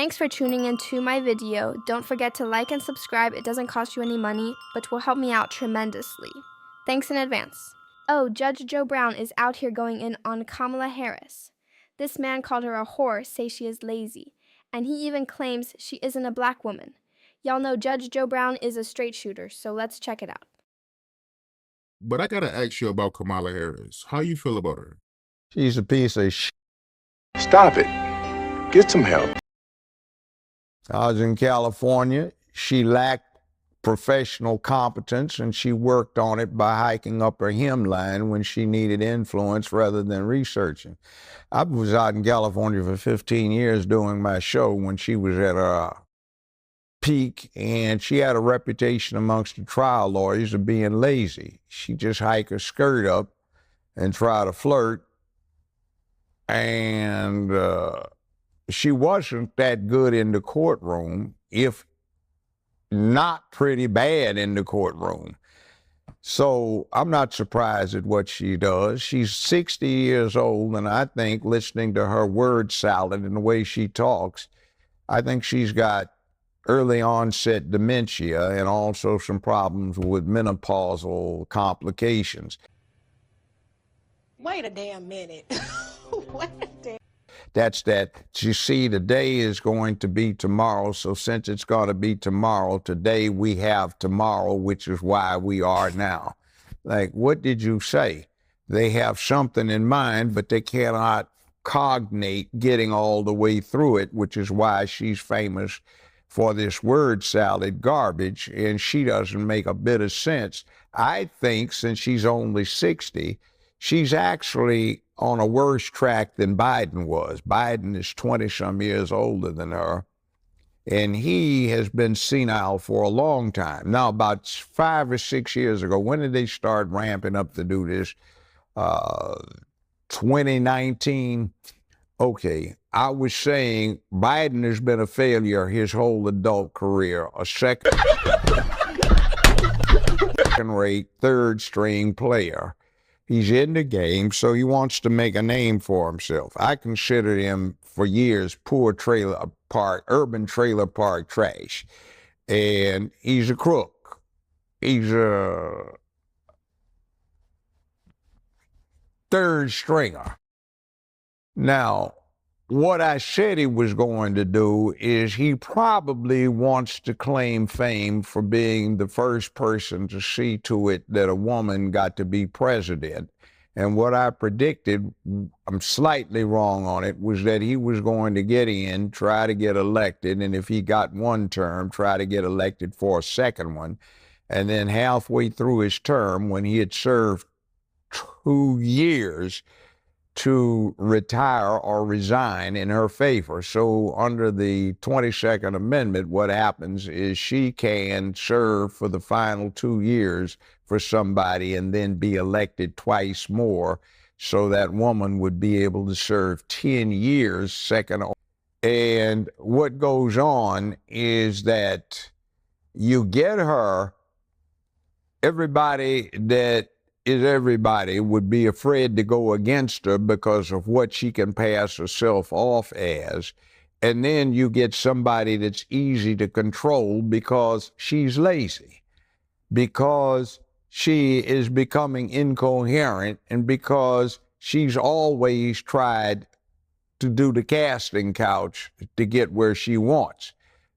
Thanks for tuning into my video. Don't forget to like and subscribe. It doesn't cost you any money, but will help me out tremendously. Thanks in advance. Oh, Judge Joe Brown is out here going in on Kamala Harris. This man called her a whore, say she is lazy, and he even claims she isn't a black woman. Y'all know Judge Joe Brown is a straight shooter, so let's check it out. But I gotta ask you about Kamala Harris. How you feel about her? She's a piece of shit. Stop it. Get some help. I was in California. She lacked professional competence, and she worked on it by hiking up her hemline when she needed influence rather than researching. I was out in California for 15 years doing my show when she was at her peak, and she had a reputation amongst the trial lawyers of being lazy. She just hike her skirt up and try to flirt, and she wasn't that good in the courtroom, if not pretty bad in the courtroom. So I'm not surprised at what she does. She's 60 years old, and I think listening to her word salad and the way she talks, I think she's got early onset dementia and also some problems with menopausal complications. Wait a damn minute. Wait a damn. That's that, you see, today is going to be tomorrow, so since it's going to be tomorrow, today we have tomorrow, which is why we are now. Like, what did you say? They have something in mind, but they cannot cognate getting all the way through it, which is why she's famous for this word salad garbage, and she doesn't make a bit of sense. I think since she's only 60, she's actually on a worse track than Biden was. Biden is 20-some years older than her, and he has been senile for a long time. Now, about 5 or 6 years ago, when did they start ramping up to do this? 2019? Okay, I was saying Biden has been a failure his whole adult career, a second-rate, third-string player. He's in the game, so he wants to make a name for himself. I considered him for years poor trailer park, urban trailer park trash. And he's a crook. He's a third stringer. Now, what I said he was going to do is he probably wants to claim fame for being the first person to see to it that a woman got to be president. And what I predicted, I'm slightly wrong on it, was that he was going to get in, try to get elected, and if he got one term, try to get elected for a second one. And then halfway through his term, when he had served 2 years, to retire or resign in her favor. So under the 22nd Amendment, what happens is she can serve for the final 2 years for somebody and then be elected twice more. So that woman would be able to serve 10 years second. And what goes on is that you get her, everybody would be afraid to go against her because of what she can pass herself off as. And then you get somebody that's easy to control because she's lazy, because she is becoming incoherent, and because she's always tried to do the casting couch to get where she wants.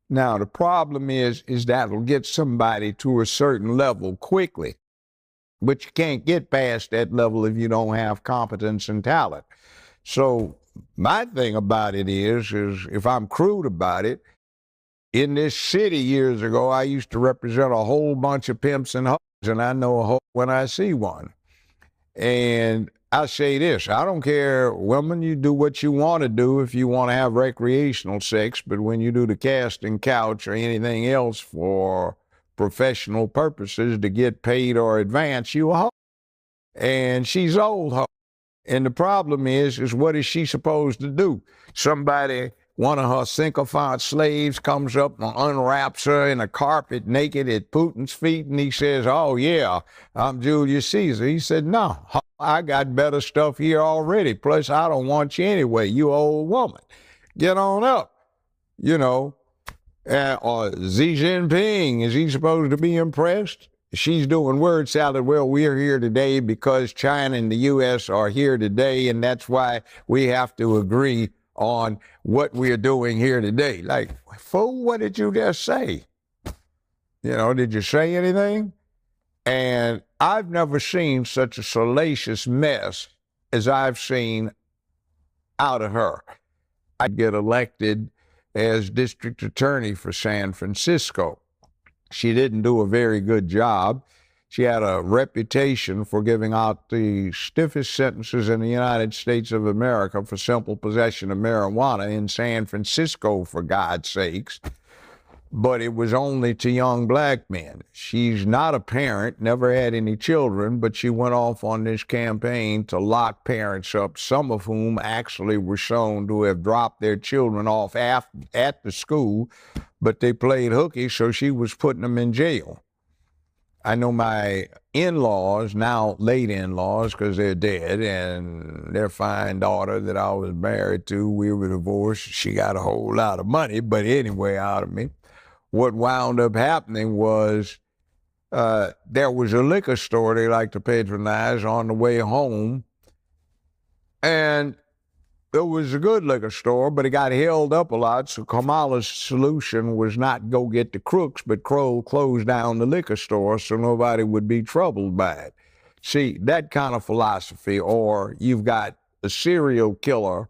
Now, the problem is that'll get somebody to a certain level quickly. But you can't get past that level if you don't have competence and talent. So my thing about it is if I'm crude about it, in this city years ago, I used to represent a whole bunch of pimps and hoes, and I know a hoe when I see one. And I say this, I don't care, women, you do what you want to do if you want to have recreational sex, but when you do the casting couch or anything else for professional purposes to get paid or advance, you a hoe. And she's old hoe. And the problem is what is she supposed to do? Somebody, one of her sycophant slaves comes up and unwraps her in a carpet naked at Putin's feet, and he says, oh yeah, I'm Julius Caesar. He said, no, I got better stuff here already. Plus, I don't want you anyway, you old woman. Get on up. You know, or Xi Jinping, is he supposed to be impressed? She's doing word salad. Well, we're here today because China and the U.S. are here today, and that's why we have to agree on what we're doing here today. Like, fool, what did you just say? You know, did you say anything? And I've never seen such a salacious mess as I've seen out of her. I'd get elected as district attorney for San Francisco. She didn't do a very good job. She had a reputation for giving out the stiffest sentences in the United States of America for simple possession of marijuana in San Francisco, for God's sakes. But it was only to young black men. She's not a parent, never had any children, but she went off on this campaign to lock parents up, some of whom actually were shown to have dropped their children off at the school, but they played hooky, so she was putting them in jail. I know my in-laws, now late in-laws, because they're dead, and their fine daughter that I was married to, we were divorced. She got a whole lot of money, but anyway, out of me. What wound up happening was there was a liquor store they like to patronize on the way home, and it was a good liquor store, but it got held up a lot, so Kamala's solution was not go get the crooks, but close down the liquor store so nobody would be troubled by it. See, that kind of philosophy, or you've got a serial killer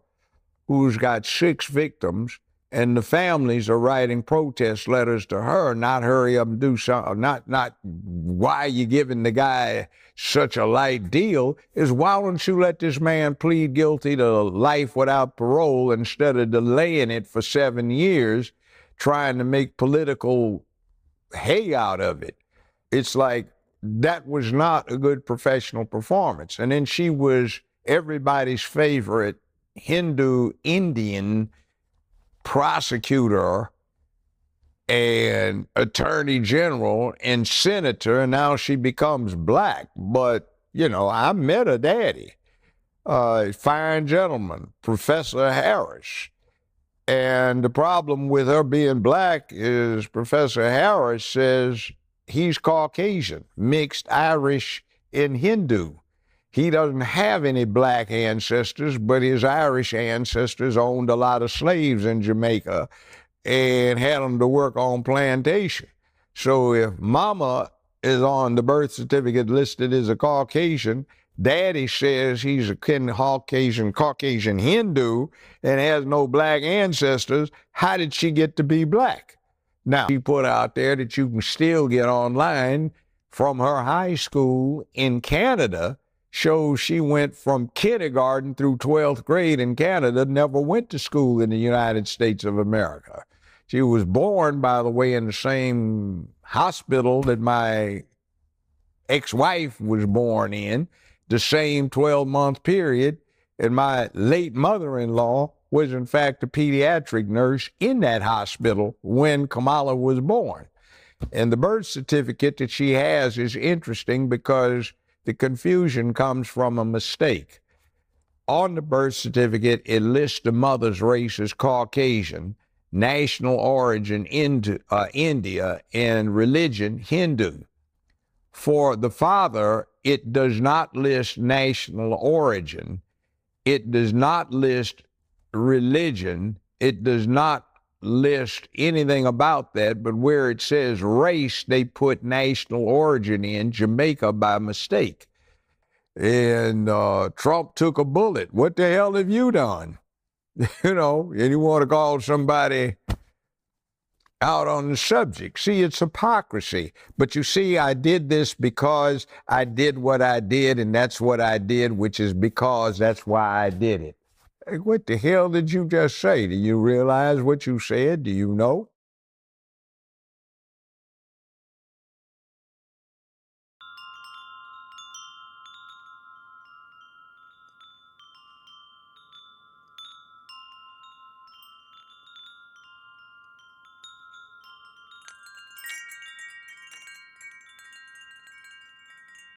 who's got 6 victims, and the families are writing protest letters to her, not hurry up and do something, not why are you giving the guy such a light deal, is why don't you let this man plead guilty to life without parole instead of delaying it for 7 years, trying to make political hay out of it. It's like, that was not a good professional performance. And then she was everybody's favorite Hindu Indian prosecutor and attorney general and senator, and now she becomes black. But, you know, I met her daddy, fine gentleman, Professor Harris. And the problem with her being black is Professor Harris says he's Caucasian, mixed Irish and Hindu. He doesn't have any black ancestors, but his Irish ancestors owned a lot of slaves in Jamaica and had them to work on plantation. So if mama is on the birth certificate listed as a Caucasian, daddy says he's a Caucasian Hindu and has no black ancestors, how did she get to be black? Now, she put out there that you can still get online from her high school in Canada, shows she went from kindergarten through 12th grade in Canada, never went to school in the United States of America. She was born, by the way, in the same hospital that my ex-wife was born in, the same 12-month period, and my late mother-in-law was, in fact, a pediatric nurse in that hospital when Kamala was born. And the birth certificate that she has is interesting because the confusion comes from a mistake. On the birth certificate, it lists the mother's race as Caucasian, national origin India, and religion Hindu. For the father, it does not list national origin. It does not list religion. It does not list anything about that, but where it says race, they put national origin in, Jamaica, by mistake. And Trump took a bullet. What the hell have you done? You know, and you want to call somebody out on the subject. See, it's hypocrisy. But you see, I did this because I did what I did, and that's what I did, which is because that's why I did it. What the hell did you just say? Do you realize what you said? Do you know?